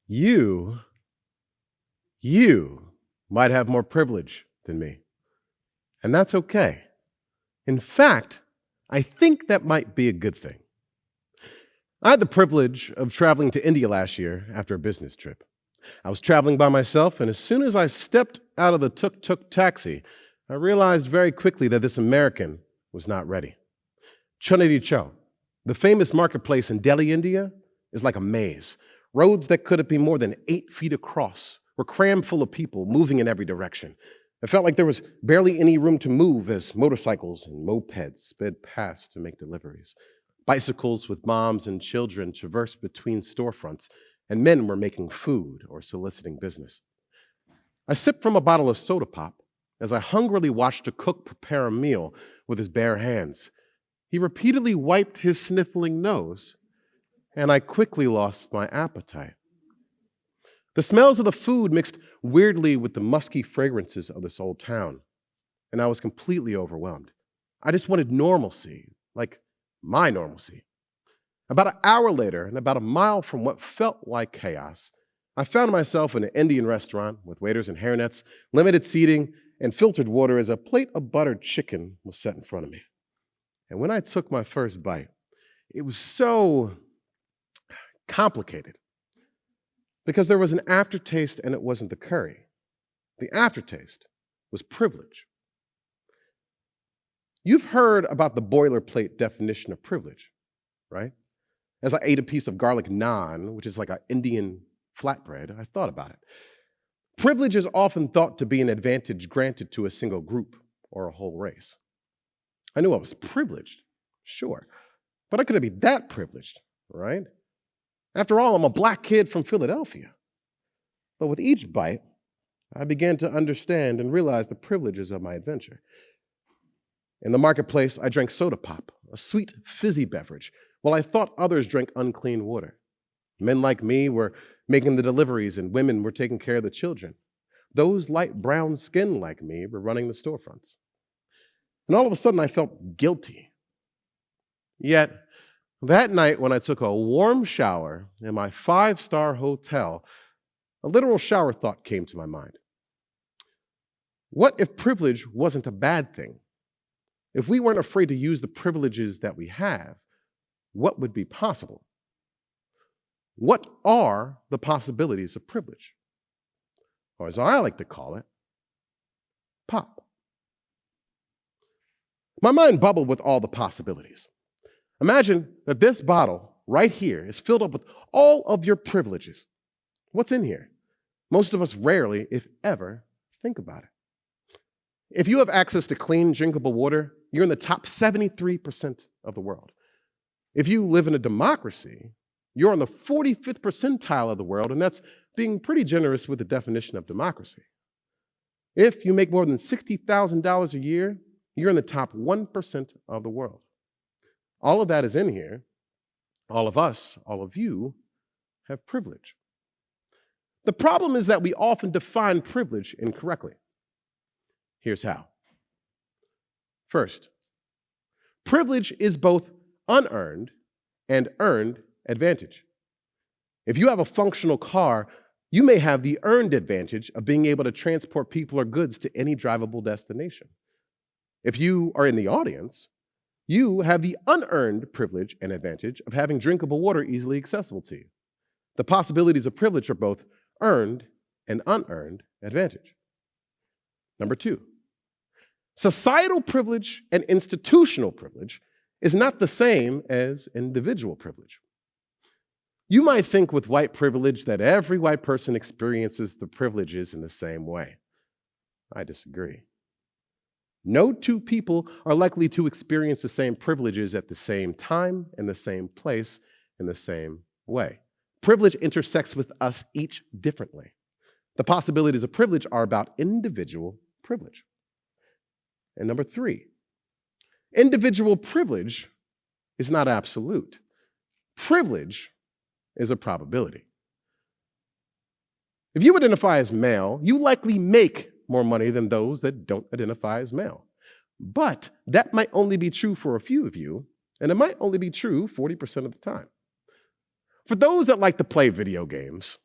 You, you might have more privilege than me, and that's okay. In fact, I think that might be a good thing. I had the privilege of traveling to India last year after a business trip. I was traveling by myself, and as soon as I stepped out of the tuk-tuk taxi, I realized very quickly that this American was not ready. Trinity Chowk, the famous marketplace in Delhi, India, is like a maze. Roads that could have been more than 8 feet across were crammed full of people moving in every direction. It felt like there was barely any room to move as motorcycles and mopeds sped past to make deliveries. Bicycles with moms and children traversed between storefronts, and men were making food or soliciting business. I sipped from a bottle of soda pop as I hungrily watched a cook prepare a meal with his bare hands. He repeatedly wiped his sniffling nose, and I quickly lost my appetite. The smells of the food mixed weirdly with the musky fragrances of this old town, and I was completely overwhelmed. I just wanted normalcy, like my normalcy. About an hour later, and about a mile from what felt like chaos, I found myself in an Indian restaurant with waiters in hairnets, limited seating, and filtered water as a plate of buttered chicken was set in front of me. And when I took my first bite, it was so complicated because there was an aftertaste and it wasn't the curry. The aftertaste was privilege. You've heard about the boilerplate definition of privilege, right? As I ate a piece of garlic naan, which is like an Indian flatbread, I thought about it. Privilege is often thought to be an advantage granted to a single group or a whole race. I knew I was privileged, sure, but I couldn't be that privileged, right? After all, I'm a black kid from Philadelphia. But with each bite, I began to understand and realize the privileges of my adventure. In the marketplace, I drank soda pop, a sweet, fizzy beverage, while I thought others drank unclean water. Men like me were making the deliveries and women were taking care of the children. Those light brown skin like me were running the storefronts. And all of a sudden, I felt guilty. Yet, that night when I took a warm shower in my 5-star hotel, a literal shower thought came to my mind. What if privilege wasn't a bad thing? If we weren't afraid to use the privileges that we have, what would be possible? What are the possibilities of privilege? Or as I like to call it, pop. My mind bubbled with all the possibilities. Imagine that this bottle right here is filled up with all of your privileges. What's in here? Most of us rarely, if ever, think about it. If you have access to clean, drinkable water, you're in the top 73% of the world. If you live in a democracy, you're on the 45th percentile of the world, and that's being pretty generous with the definition of democracy. If you make more than $60,000 a year, you're in the top 1% of the world. All of that is in here. All of us, all of you, have privilege. The problem is that we often define privilege incorrectly. Here's how. First, privilege is both unearned and earned advantage. If you have a functional car, you may have the earned advantage of being able to transport people or goods to any drivable destination. If you are in the audience, you have the unearned privilege and advantage of having drinkable water easily accessible to you. The possibilities of privilege are both earned and unearned advantage. Number two, societal privilege and institutional privilege is not the same as individual privilege. You might think with white privilege that every white person experiences the privileges in the same way. I disagree. No two people are likely to experience the same privileges at the same time, in the same place, in the same way. Privilege intersects with us each differently. The possibilities of privilege are about individual privilege. And number three, individual privilege is not absolute. Privilege is a probability. If you identify as male, you likely make more money than those that don't identify as male. But that might only be true for a few of you, and it might only be true 40% of the time. For those that like to play video games,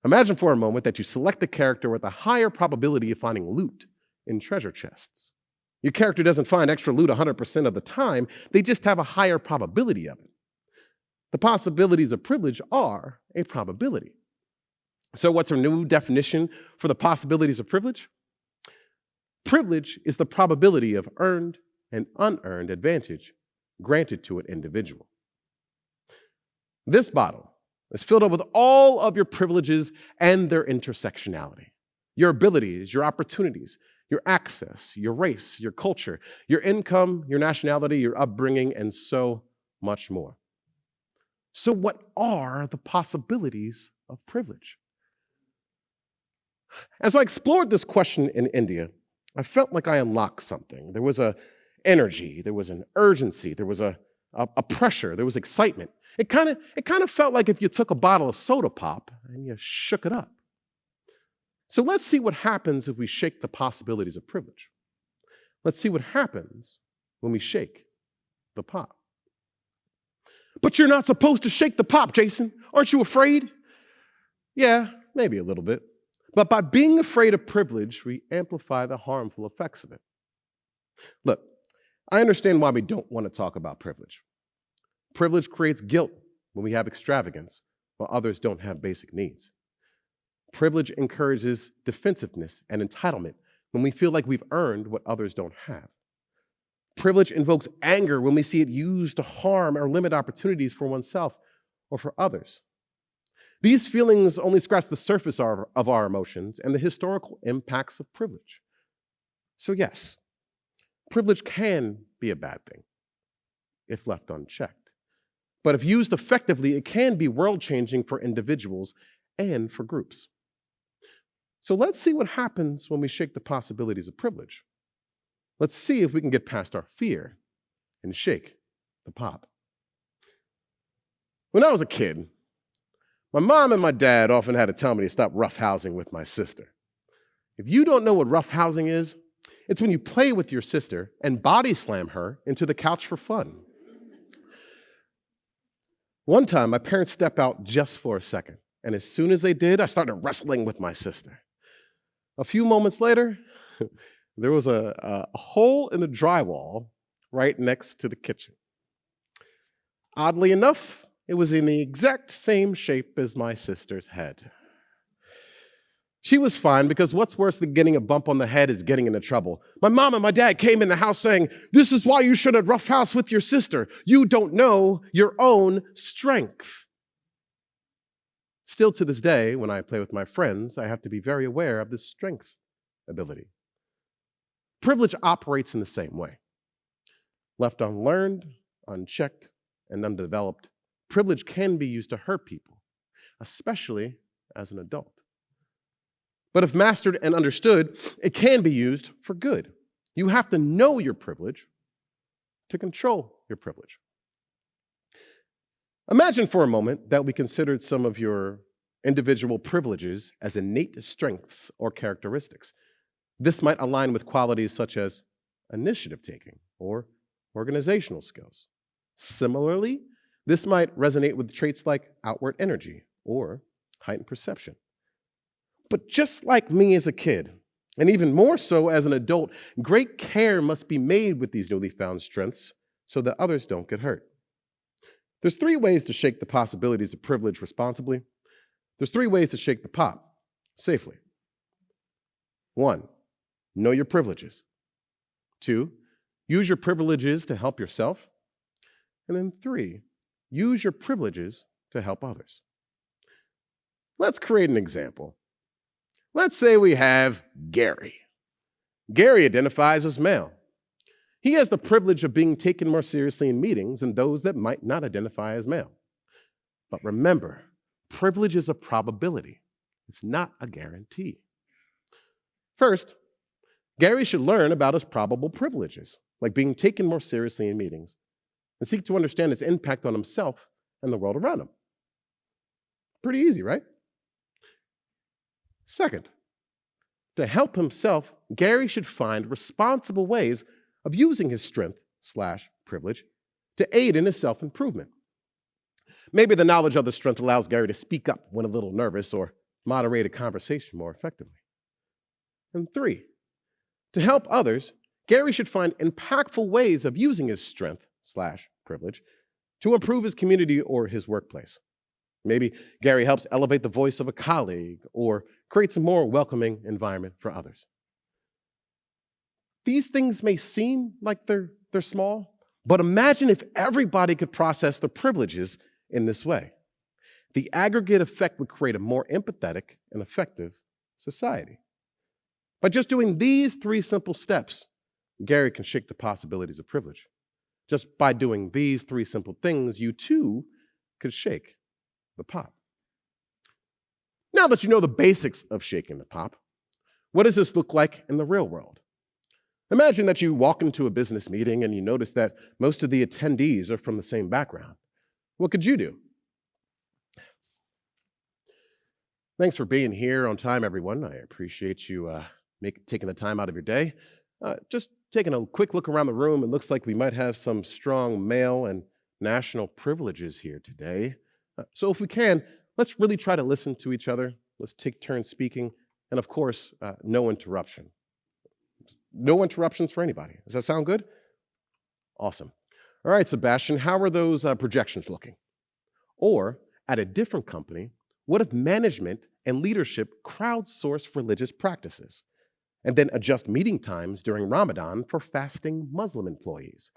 Imagine for a moment that you select a character with a higher probability of finding loot in treasure chests. Your character doesn't find extra loot 100% of the time, they just have a higher probability of it. The possibilities of privilege are a probability. So, what's a new definition for the possibilities of privilege? Privilege is the probability of earned and unearned advantage granted to an individual. This bottle is filled up with all of your privileges and their intersectionality. Your abilities, your opportunities, your access, your race, your culture, your income, your nationality, your upbringing, and so much more. So, what are the possibilities of privilege? As I explored this question in India, I felt like I unlocked something. There was an energy, there was an urgency, there was a pressure, there was excitement. It kind of felt like if you took a bottle of soda pop and you shook it up. So let's see what happens if we shake the possibilities of privilege. Let's see what happens when we shake the pop. But you're not supposed to shake the pop, Jason. Aren't you afraid? Yeah, maybe a little bit. But by being afraid of privilege, we amplify the harmful effects of it. Look, I understand why we don't want to talk about privilege. Privilege creates guilt when we have extravagance, while others don't have basic needs. Privilege encourages defensiveness and entitlement when we feel like we've earned what others don't have. Privilege invokes anger when we see it used to harm or limit opportunities for oneself or for others. These feelings only scratch the surface of our emotions and the historical impacts of privilege. So yes, privilege can be a bad thing if left unchecked. But if used effectively, it can be world-changing for individuals and for groups. So let's see what happens when we shake the possibilities of privilege. Let's see if we can get past our fear and shake the pop. When I was a kid, my mom and my dad often had to tell me to stop roughhousing with my sister. If you don't know what roughhousing is, it's when you play with your sister and body slam her into the couch for fun. One time, my parents stepped out just for a second, and as soon as they did, I started wrestling with my sister. A few moments later, there was a hole in the drywall right next to the kitchen. Oddly enough, it was in the exact same shape as my sister's head. She was fine because what's worse than getting a bump on the head is getting into trouble. My mom and my dad came in the house saying, "This is why you shouldn't roughhouse with your sister. You don't know your own strength." Still to this day, when I play with my friends, I have to be very aware of this strength ability. Privilege operates in the same way. Left unlearned, unchecked, and undeveloped, privilege can be used to hurt people, especially as an adult. But if mastered and understood, it can be used for good. You have to know your privilege to control your privilege. Imagine for a moment that we considered some of your individual privileges as innate strengths or characteristics. This might align with qualities such as initiative taking or organizational skills. Similarly, this might resonate with traits like outward energy or heightened perception. But just like me as a kid, and even more so as an adult, great care must be made with these newly found strengths so that others don't get hurt. There's 3 ways to shake the possibilities of privilege responsibly. There's 3 ways to shake the pop safely. 1, know your privileges. 2, use your privileges to help yourself. And then 3, use your privileges to help others. Let's create an example. Let's say we have Gary. Gary identifies as male. He has the privilege of being taken more seriously in meetings than those that might not identify as male. But remember, privilege is a probability. It's not a guarantee. First, Gary should learn about his probable privileges, like being taken more seriously in meetings, and seek to understand its impact on himself and the world around him. Pretty easy, right? Second, to help himself, Gary should find responsible ways of using his strength/privilege to aid in his self-improvement. Maybe the knowledge of the strength allows Gary to speak up when a little nervous or moderate a conversation more effectively. And 3, to help others, Gary should find impactful ways of using his strength/privilege to improve his community or his workplace. Maybe Gary helps elevate the voice of a colleague or creates a more welcoming environment for others. These things may seem like they're small, but imagine if everybody could process their privileges in this way. The aggregate effect would create a more empathetic and effective society. By just doing these 3 simple steps, Gary can shake the possibilities of privilege. Just by doing these 3 simple things, you too could shake the pot. Now that you know the basics of shaking the pot, what does this look like in the real world? Imagine that you walk into a business meeting and you notice that most of the attendees are from the same background. What could you do? Thanks for being here on time, everyone. I appreciate you taking the time out of your day. Just taking a quick look around the room, it looks like we might have some strong male and national privileges here today. So if we can, let's really try to listen to each other. Let's take turns speaking. And of course, no interruption. No interruptions for anybody. Does that sound good? Awesome. All right, Sebastian, how are those projections looking? Or at a different company, what if management and leadership crowdsource religious practices and then adjust meeting times during Ramadan for fasting Muslim employees?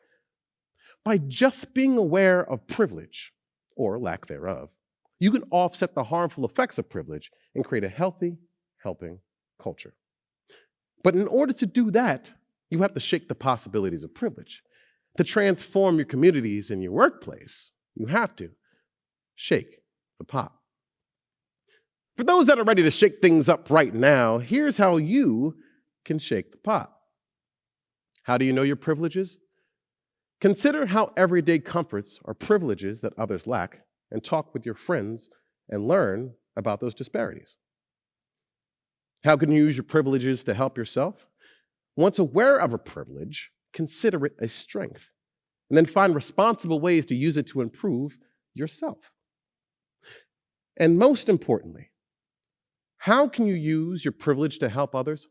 By just being aware of privilege, or lack thereof, you can offset the harmful effects of privilege and create a healthy, helping culture. But in order to do that, you have to shake the possibilities of privilege. To transform your communities and your workplace, you have to shake the pot. For those that are ready to shake things up right now, here's how you can shake the pot. How do you know your privileges? Consider how everyday comforts are privileges that others lack, and talk with your friends and learn about those disparities. How can you use your privileges to help yourself? Once aware of a privilege, consider it a strength, and then find responsible ways to use it to improve yourself. And most importantly, how can you use your privilege to help others?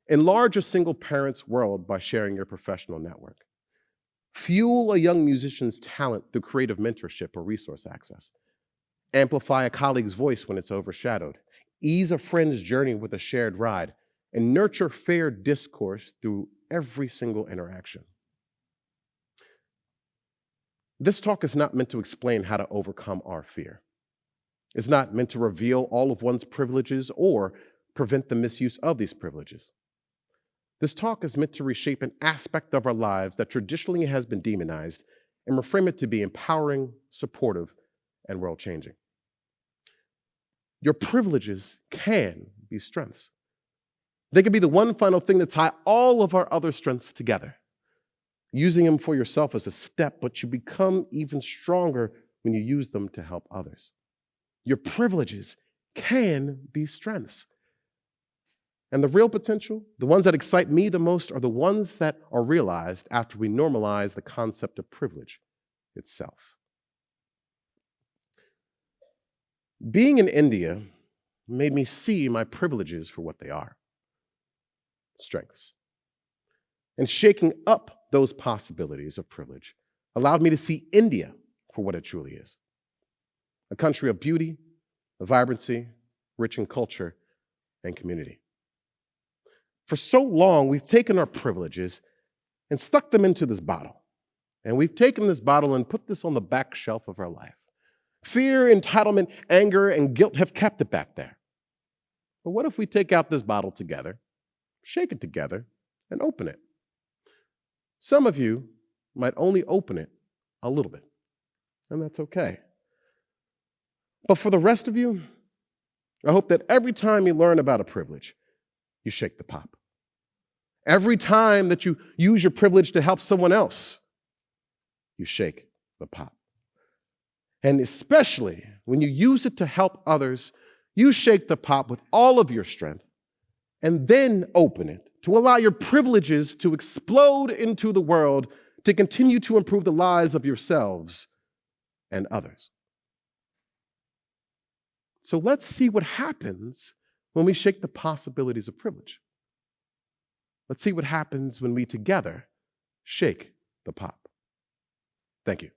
Enlarge a single parent's world by sharing your professional network. Fuel a young musician's talent through creative mentorship or resource access. Amplify a colleague's voice when it's overshadowed. Ease a friend's journey with a shared ride. And nurture fair discourse through every single interaction. This talk is not meant to explain how to overcome our fear. It's not meant to reveal all of one's privileges or prevent the misuse of these privileges. This talk is meant to reshape an aspect of our lives that traditionally has been demonized and reframe it to be empowering, supportive, and world-changing. Your privileges can be strengths. They can be the one final thing to tie all of our other strengths together. Using them for yourself is a step, but you become even stronger when you use them to help others. Your privileges can be strengths. And the real potential, the ones that excite me the most, are the ones that are realized after we normalize the concept of privilege itself. Being in India made me see my privileges for what they are, strengths. And shaking up those possibilities of privilege allowed me to see India for what it truly is. A country of beauty, of vibrancy, rich in culture and community. For so long, we've taken our privileges and stuck them into this bottle. And we've taken this bottle and put this on the back shelf of our life. Fear, entitlement, anger, and guilt have kept it back there. But what if we take out this bottle together, shake it together, and open it? Some of you might only open it a little bit, and that's okay. But for the rest of you, I hope that every time you learn about a privilege, you shake the pot. Every time that you use your privilege to help someone else, you shake the pot. And especially when you use it to help others, you shake the pot with all of your strength and then open it to allow your privileges to explode into the world to continue to improve the lives of yourselves and others. So let's see what happens when we shake the possibilities of privilege. Let's see what happens when we together shake the pop. Thank you.